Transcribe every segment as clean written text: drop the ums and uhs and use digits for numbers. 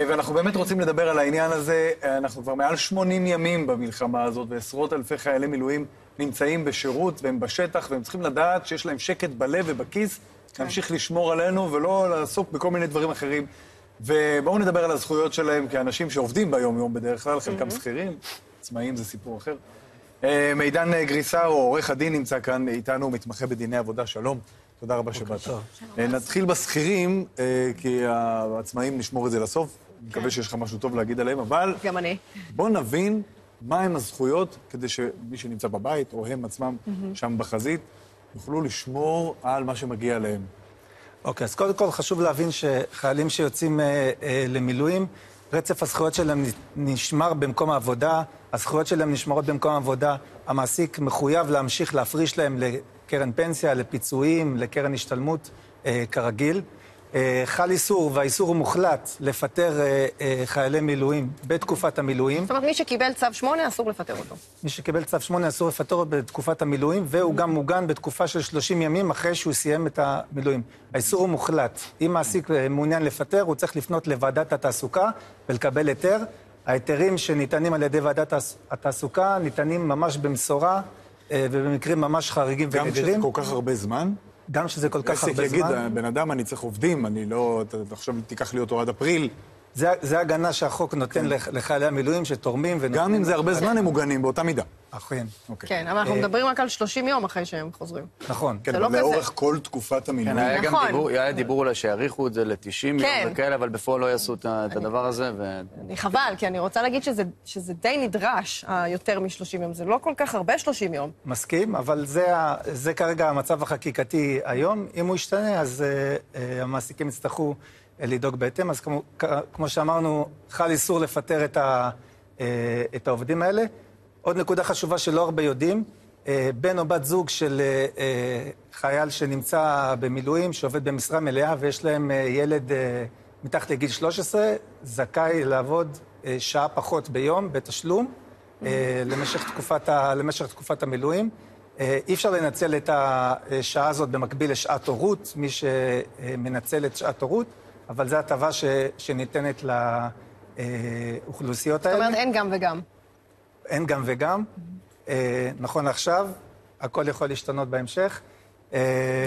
ואנחנו באמת רוצים לדבר על העניין הזה. אנחנו כבר מעל 80 ימים במלחמה הזאת, ועשרות אלפי חיילי מילואים נמצאים בשירות, והם בשטח, והם צריכים לדעת שיש להם שקט בלב ובכיס, להמשיך לשמור עלינו ולא לעסוק בכל מיני דברים אחרים. ובואו נדבר על הזכויות שלהם כאנשים שעובדים ביום-יום בדרך כלל, חלקם שכירים, עצמאים זה סיפור אחר. מידן גריסר, עורך הדין, נמצא כאן איתנו, מתמחה בדיני עבודה. שלום, תודה רבה שבאת. נתחיל בשכירים, כי העצמאים נשמור את זה לסוף. אני מקווה שיש לך משהו טוב להגיד עליהם, אבל... גם אני. בוא נבין מהם הזכויות, כדי שמי שנמצא בבית, או הם עצמם שם בחזית, יוכלו לשמור על מה שמגיע להם. אוקיי, אז קודם כל חשוב להבין שחיילים שיוצאים למילואים, רצף הזכויות שלהם נשמר במקום העבודה, הזכויות שלהם נשמרות במקום העבודה, המעסיק מחויב להמשיך להפריש להם לקרן פנסיה, לפיצויים, לקרן השתלמות, כרגיל. חל איסור, והאיסור הוא מוחלט, לפטר חיילי מילואים בתקופת המילואים. זאת אומרת, מי שקיבל צו 8 אסור לפטר אותו. מי שקיבל צו 8 אסור לפטר אותו בתקופת המילואים, והוא גם מוגן בתקופה של 30 ימים אחרי שהוא סיים את המילואים. האיסור הוא מוחלט. אם מעסיק מעוניין לפטר, הוא צריך לפנות לוועדת התעסוקה ולקבל היתר. ההיתרים שניתנים על ידי ועדת התעסוקה ניתנים ממש במשורה, ובמקרים ממש חריגים ונדירים. גם שזה כל כך הרבה זמן? גם שזה כל כך הרבה זמן. עסק יגיד, בן אדם, אני צריך עובדים, אני לא... עכשיו תיקח לי אותו עד אפריל. זה הגנה שהחוק נותן לחיילי המילואים שתורמים ונותנים... גם אם זה הרבה זמן הם מוגנים באותה מידה. אכן. כן, אבל אנחנו מדברים רק על 30 יום אחרי שהם חוזרים. נכון. כן, אבל לאורך כל תקופת המילואים. היה גם דיבור, היה דיבור אולי שיעריכו את זה ל-90 יום וכאלה, אבל בפועל לא יעשו את הדבר הזה. חבל, כי אני רוצה להגיד שזה די נדרש, יותר מ-30 יום. זה לא כל כך הרבה 30 יום. מסכים, אבל זה כרגע המצב החקיקתי היום. אם הוא ישתנה, אז המעסיקים יצטרכו לדאוג בהתאם. אז כמו שאמרנו, חל איסור לפטר את העובדים האלה. עוד נקודה חשובה שלא הרבה יודעים, בן או בת זוג של חייל שנמצא במילואים, שעובד במשרה מלאה, ויש להם ילד מתחת לגיל 13, זכאי לעבוד שעה פחות ביום בתשלום, למשך תקופת המילואים. אי אפשר לנצל את השעה הזאת במקביל לשעת הורות, מי שמנצל את שעת הורות, אבל זו הטבה שניתנת לאוכלוסיות האלה. זאת אומרת, אין גם וגם. אין גם וגם. נכון עכשיו, הכל יכול להשתנות בהמשך.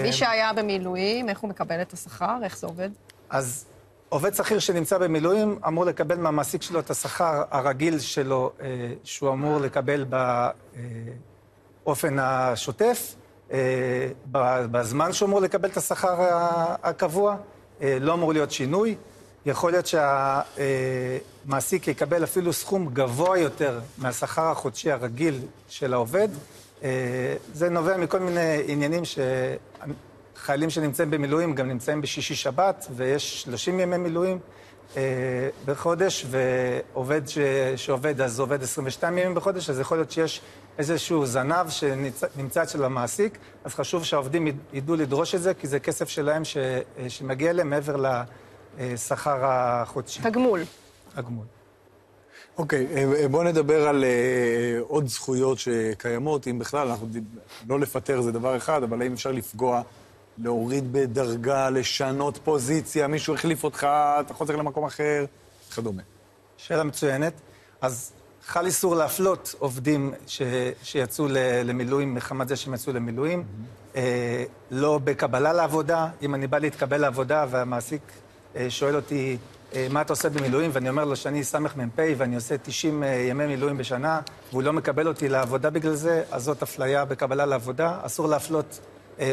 מי שהיה במילואים, איך הוא מקבל את השכר? איך זה עובד? אז עובד שכיר שנמצא במילואים אמור לקבל מהמעסיק שלו את השכר הרגיל שלו, שהוא אמור לקבל באופן השוטף, בזמן שהוא אמור לקבל את השכר הקבוע, לא אמור להיות שינוי. יכול להיות שהמעסיק יקבל אפילו סכום גבוה יותר מהשכר החודשי הרגיל של העובד. זה נובע מכל מיני עניינים שחיילים שנמצאים במילואים גם נמצאים בשישי שבת, ויש 30 ימי מילואים בחודש, ועובד שעובד אז עובד 22 ימים בחודש, אז יכול להיות שיש איזשהו זנב שנמצא אצל המעסיק, אז חשוב שהעובדים ידעו לדרוש את זה, כי זה כסף שלהם שמגיע להם מעבר שכר החודשי. תגמול. הגמול. אוקיי, בואו נדבר על עוד זכויות שקיימות, אם בכלל, לא לפטר זה דבר אחד, אבל האם אפשר לפגוע, להוריד בדרגה, לשנות פוזיציה, מישהו החליף אותך, אתה חוזר למקום אחר, וכדומה. שאלה מצוינת. אז חל איסור להפלות עובדים שיצאו למילואים, מחמת זה שהם יצאו למילואים, לא בקבלה לעבודה. אם אני בא להתקבל לעבודה והמעסיק שואל אותי, מה אתה עושה במילואים? ואני אומר לו שאני סמך מ"פ ואני עושה 90 ימי מילואים בשנה, והוא לא מקבל אותי לעבודה בגלל זה, אז זאת אפליה בקבלה לעבודה. אסור להפלות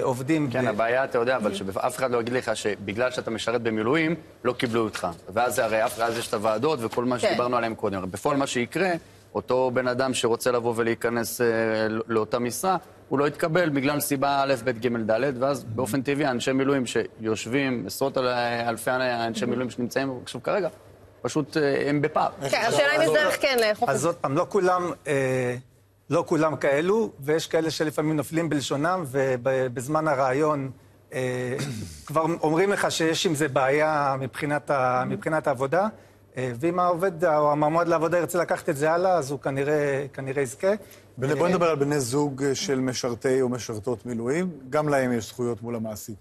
עובדים. כן, הבעיה, אתה יודע, אבל שאף אחד לא יגיד לך שבגלל שאתה משרת במילואים, לא קיבלו אותך. ואז הרי אז יש את הוועדות וכל מה שדיברנו עליהם קודם. בפועל מה שיקרה, אותו בן אדם שרוצה לבוא ולהיכנס לאותה משרה, הוא לא יתקבל בגלל סיבה א', ב', ג', ד', ואז באופן טבעי, אנשי מילואים שיושבים, עשרות אלפי אנשי מילואים שנמצאים עכשיו כרגע, פשוט הם בפער. כן, השאלה אם יש דרך כן לאכוף. אז עוד פעם, לא כולם כאלו, ויש כאלה שלפעמים נופלים בלשונם, ובזמן הרעיון כבר אומרים לך שיש עם זה בעיה מבחינת העבודה, ואם העובד או המועמד לעבודה ירצה לקחת את זה הלאה, אז הוא כנראה יזכה. בוא נדבר על בני זוג של משרתי או משרתות מילואים, גם להם יש זכויות מול המעסיק.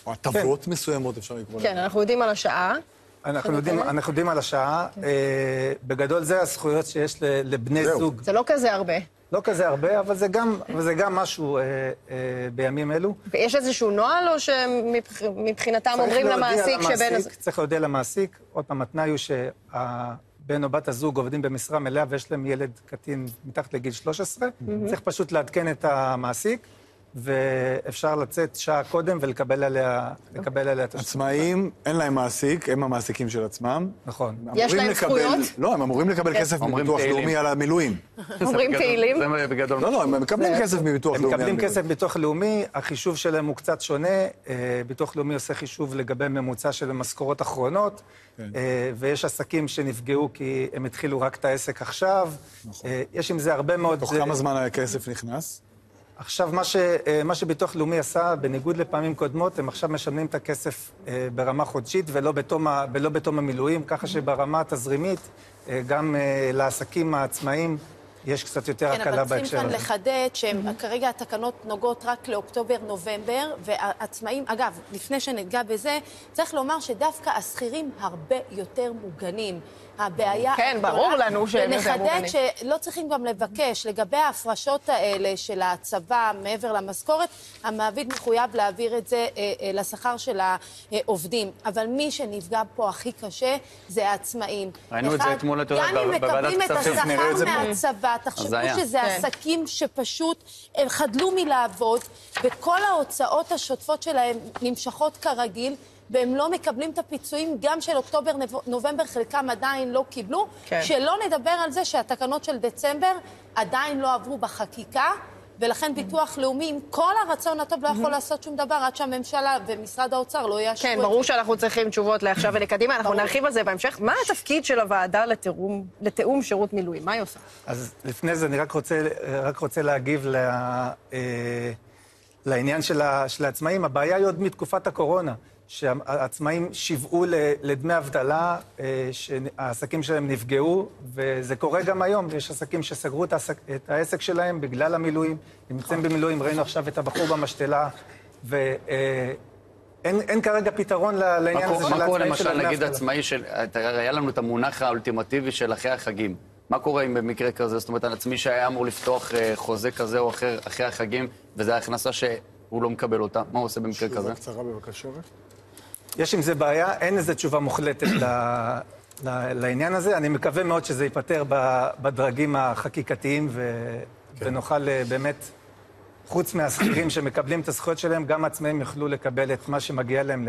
או הטבות מסוימות אפשר לקרוא להם. כן, אנחנו יודעים על השעה. אנחנו יודעים על השעה. בגדול זה הזכויות שיש לבני זוג. זה לא כזה הרבה. לא כזה הרבה, אבל זה גם משהו בימים אלו. ויש איזשהו נוהל, או שמבחינתם אומרים למעסיק שבן... צריך להודיע למעסיק. עוד פעם, התנאי הוא שהבן או בת הזוג עובדים במשרה מלאה ויש להם ילד קטין מתחת לגיל 13. צריך פשוט לעדכן את המעסיק, ואפשר לצאת שעה קודם ולקבל עליה תשלום. עצמאים, אין להם מעסיק, הם המעסיקים של עצמם. נכון. יש להם זכויות? לא, הם אמורים לקבל כסף מביטוח לאומי על המילואים. אומרים תהילים? זה בגדול. לא, הם מקבלים כסף מביטוח לאומי. הם מקבלים כסף ביטוח לאומי, החישוב שלהם הוא קצת שונה. ביטוח לאומי עושה חישוב לגבי ממוצע של משכורות אחרונות, ויש עסקים שנפגעו כי הם התחילו רק את העסק עכשיו. יש עם זה הרבה מאוד... תוך כמה זמן הכסף נכנס? עכשיו, מה שביטוח לאומי עשה, בניגוד לפעמים קודמות, הם עכשיו משלמים את הכסף ברמה חודשית ולא בתום המילואים, ככה שברמה התזרימית, גם לעסקים העצמאיים, יש קצת יותר הקלה בהקשר הזה. כן, אבל צריכים כאן לחדד שכרגע התקנות נוגעות רק לאוקטובר-נובמבר, והעצמאים, אגב, לפני שניגע בזה, צריך לומר שדווקא השכירים הרבה יותר מוגנים. הבעיה... כן, ברור לנו שהם יותר מוגנים. ונחדד שלא צריכים גם לבקש, לגבי ההפרשות האלה של הצבא מעבר למשכורת, המעביד מחויב להעביר את זה לשכר של העובדים. אבל מי שנפגע פה הכי קשה זה העצמאים. ראינו את זה אתמול, את יודעת, גם אם מקבלים את השכר מהצבא, תחשבו שזה עסקים שפשוט חדלו מלעבוד, וכל ההוצאות השוטפות שלהם נמשכות כרגיל, והם לא מקבלים את הפיצויים, גם של אוקטובר-נובמבר, חלקם עדיין לא קיבלו. שלא נדבר על זה שהתקנות של דצמבר עדיין לא עברו בחקיקה, ולכן ביטוח לאומי, עם כל הרצון הטוב, לא יכול לעשות שום דבר, עד שהממשלה ומשרד האוצר לא יאשרו את זה. כן, ברור שאנחנו צריכים תשובות לעכשיו ולקדימה, אנחנו נרחיב על זה בהמשך. מה התפקיד של הוועדה לתיאום שירות מילואים? מה היא עושה? אז לפני זה אני רק רוצה להגיב לעניין של העצמאים. הבעיה היא עוד מתקופת הקורונה, שהעצמאים שיוועו לדמי אבטלה, שהעסקים שלהם נפגעו, וזה קורה גם היום. יש עסקים שסגרו את העסק שלהם בגלל המילואים, נמצאים במילואים, ראינו עכשיו את הבחור במשתלה, ואין כרגע פתרון לעניין הזה של מה קורה העצמאים של למשל, דמי נגיד אבטלה. עצמאי היה לנו את המונח האולטימטיבי של אחרי החגים. מה קורה אם במקרה כזה? זאת אומרת, על עצמי שהיה אמור לפתוח חוזה כזה או אחר אחרי החגים, וזו ההכנסה שהוא לא מקבל אותה, מה הוא עושה במקרה כזה? שאלה קצרה בבקשה. יש עם זה בעיה, אין איזו תשובה מוחלטת לעניין הזה. אני מקווה מאוד שזה ייפטר בדרגים החקיקתיים, ונוכל באמת, חוץ מהשכירים שמקבלים את הזכויות שלהם, גם עצמאים יוכלו לקבל את מה שמגיע להם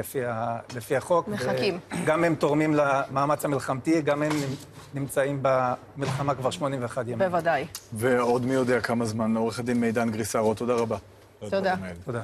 לפי החוק. מחכים. גם הם תורמים למאמץ המלחמתי, גם הם נמצאים במלחמה כבר 81 ימים. בוודאי. ועוד מי יודע כמה זמן. עורך הדין מידן גריסרו, תודה רבה. תודה. תודה.